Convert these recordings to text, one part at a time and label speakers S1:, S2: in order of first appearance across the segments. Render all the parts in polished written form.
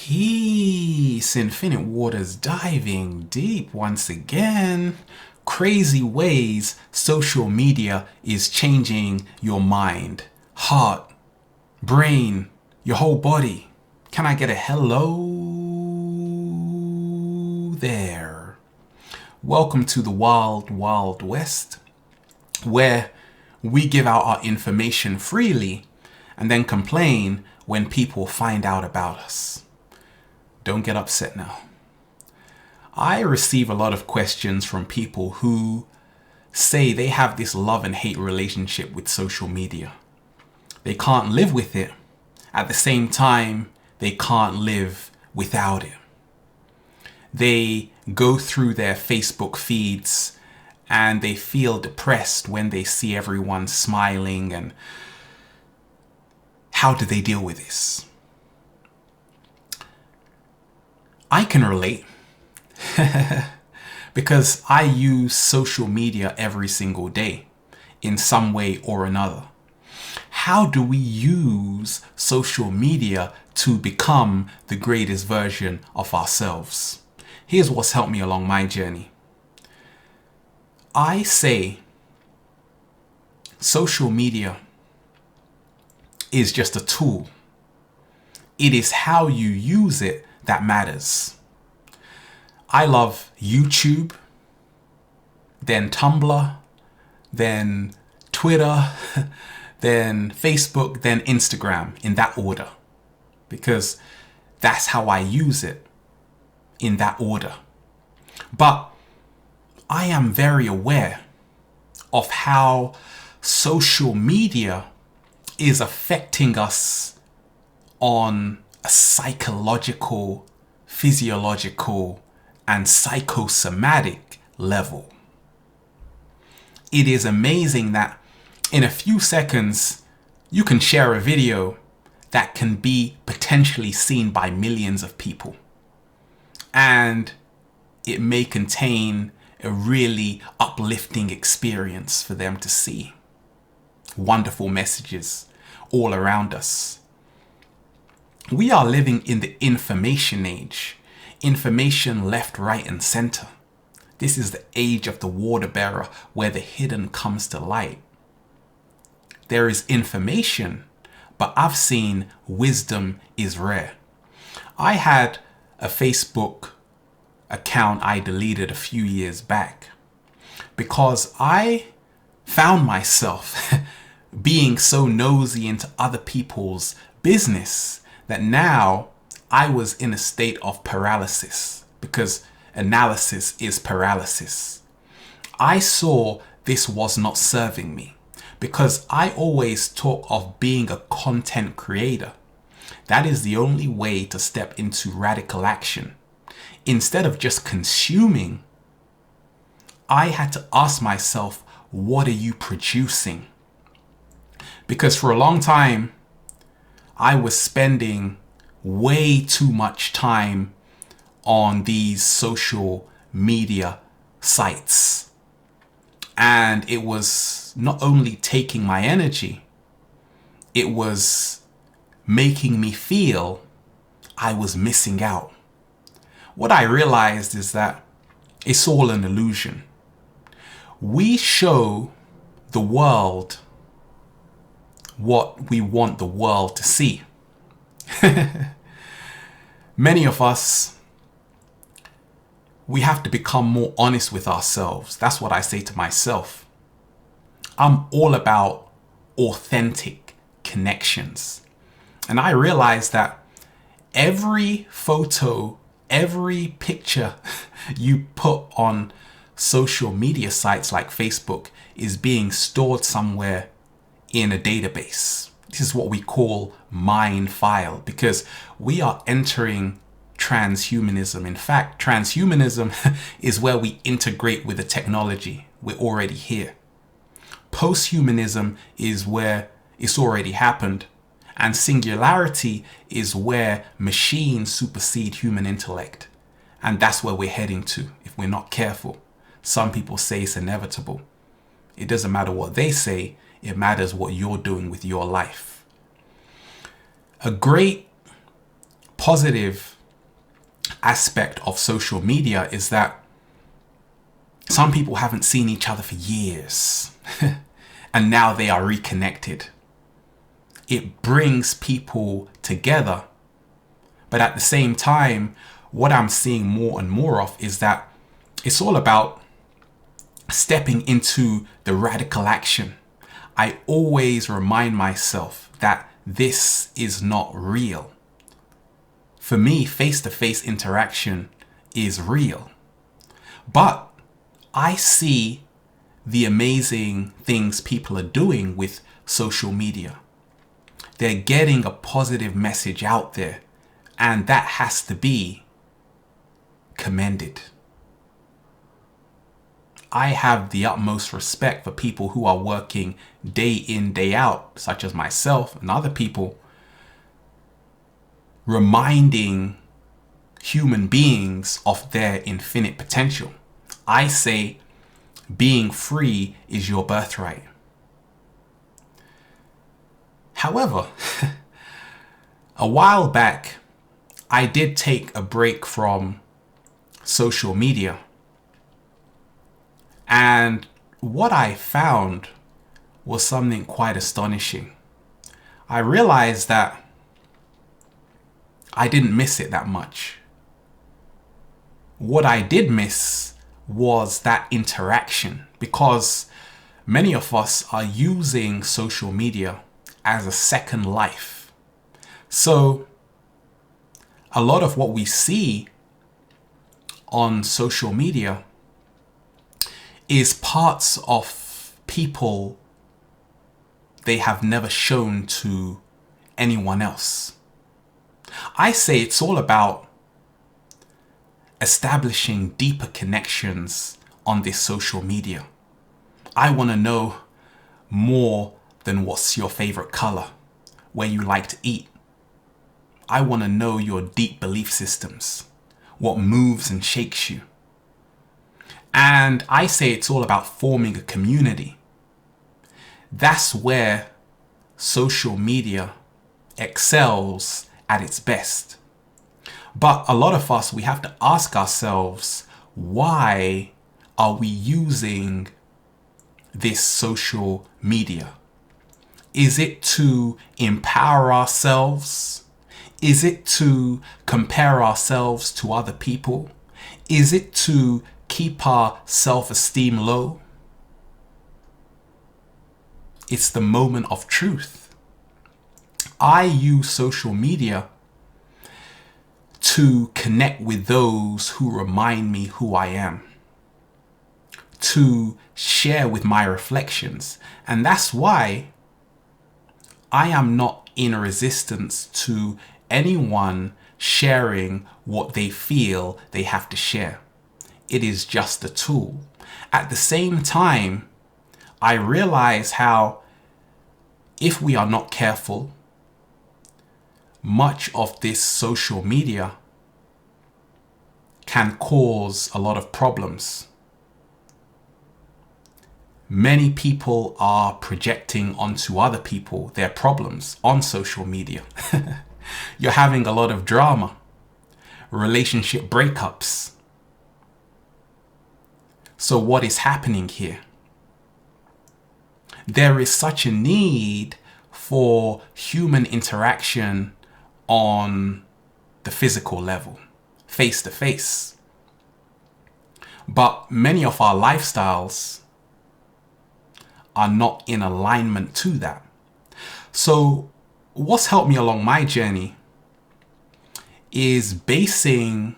S1: Peace, infinite waters diving deep once again. Crazy ways social media is changing your mind, heart, brain, your whole body. Can I get a hello there? Welcome to the wild, wild west, where we give out our information freely and then complain when people find out about us. Don't get upset now. I receive a lot of questions from people who say they have this love and hate relationship with social media. They can't live with it. At the same time, they can't live without it. They go through their Facebook feeds and they feel depressed when they see everyone smiling. And how do they deal with this? I can relate because I use social media every single day in some way or another. How do we use social media to become the greatest version of ourselves? Here's what's helped me along my journey. I say social media is just a tool. It is how you use it that matters. I love YouTube, then Tumblr, then Twitter, then Facebook, then Instagram, in that order, because that's how I use it, in that order. But I am very aware of how social media is affecting us on a psychological, physiological, and psychosomatic level. It is amazing that in a few seconds, you can share a video that can be potentially seen by millions of people. And it may contain a really uplifting experience for them to see. Wonderful messages all around us. We are living in the information age. Information left, right, and center. This is the age of the water bearer where the hidden comes to light. There is information, but I've seen wisdom is rare. I had a Facebook account I deleted a few years back because I found myself being so nosy into other people's business that now I was in a state of paralysis, because analysis is paralysis. I saw this was not serving me, because I always talk of being a content creator. That is the only way to step into radical action. Instead of just consuming, I had to ask myself, what are you producing? Because for a long time, I was spending way too much time on these social media sites. And it was not only taking my energy, it was making me feel I was missing out. What I realized is that it's all an illusion. We show the world what we want the world to see. Many of us, we have to become more honest with ourselves. That's what I say to myself. I'm all about authentic connections. And I realize that every photo, every picture you put on social media sites like Facebook is being stored somewhere in a database. This is what we call mind file, because we are entering transhumanism. In fact, transhumanism is where we integrate with the technology. We're already here. Posthumanism is where it's already happened. And singularity is where machines supersede human intellect. And that's where we're heading to if we're not careful. Some people say it's inevitable. It doesn't matter what they say. It matters what you're doing with your life. A great positive aspect of social media is that some people haven't seen each other for years and now they are reconnected. It brings people together. But at the same time, what I'm seeing more and more of is that it's all about stepping into the radical action. I always remind myself that this is not real. For me, face-to-face interaction is real. But I see the amazing things people are doing with social media. They're getting a positive message out there, and that has to be commended. I have the utmost respect for people who are working day in, day out, such as myself and other people, reminding human beings of their infinite potential. I say being free is your birthright. However, a while back, I did take a break from social media. And what I found was something quite astonishing. I realized that I didn't miss it that much. What I did miss was that interaction, because many of us are using social media as a second life. So a lot of what we see on social media is parts of people they have never shown to anyone else. I say it's all about establishing deeper connections on this social media. I want to know more than what's your favorite color, where you like to eat. I want to know your deep belief systems, what moves and shakes you. And I say it's all about forming a community. That's where social media excels at its best. But a lot of us, we have to ask ourselves, why are we using this social media? Is it to empower ourselves? Is it to compare ourselves to other people? Is it to keep our self-esteem low? It's the moment of truth. I use social media to connect with those who remind me who I am, to share with my reflections. And that's why I am not in resistance to anyone sharing what they feel they have to share. It is just a tool. At the same time, I realize how if we are not careful, much of this social media can cause a lot of problems. Many people are projecting onto other people their problems on social media. You're having a lot of drama, relationship breakups. So what is happening here? There is such a need for human interaction on the physical level, face to face. But many of our lifestyles are not in alignment to that. So what's helped me along my journey is basing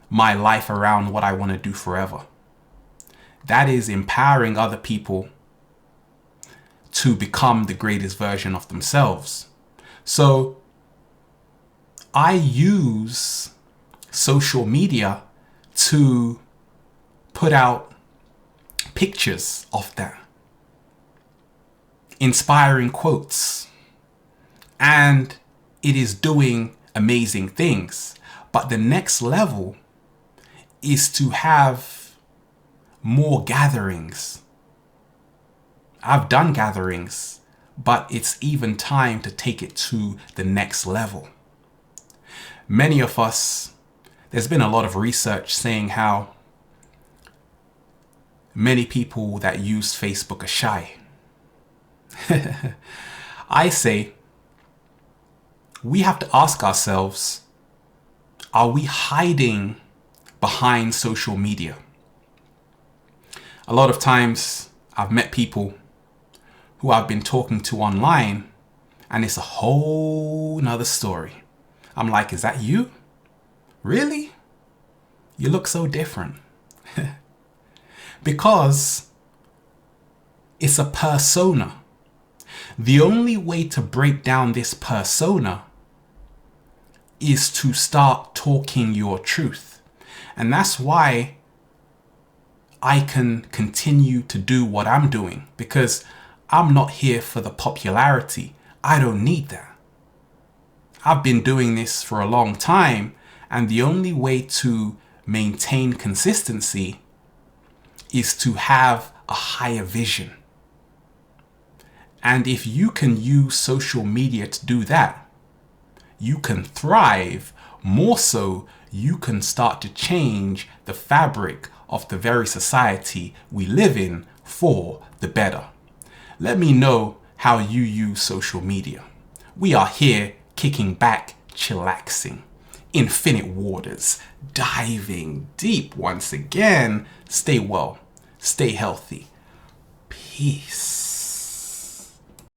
S1: my life around what I want to do forever. That is empowering other people to become the greatest version of themselves. So I use social media to put out pictures of that, inspiring quotes, and it is doing amazing things. But the next level is to have more gatherings. I've done gatherings, but it's even time to take it to the next level. Many of us, there's been a lot of research saying how many people that use Facebook are shy. I say we have to ask ourselves, are we hiding behind social media? A lot of times I've met people who I've been talking to online and it's a whole nother story. I'm like, is that you? Really? You look so different. Because it's a persona. The only way to break down this persona is to start talking your truth. And that's why I can continue to do what I'm doing, because I'm not here for the popularity. I don't need that. I've been doing this for a long time, and the only way to maintain consistency is to have a higher vision. And if you can use social media to do that, you can thrive. More so, you can start to change the fabric of the very society we live in for the better. Let me know how you use social media. We are here kicking back, chillaxing, infinite waters, diving deep once again. Stay well, stay healthy. Peace.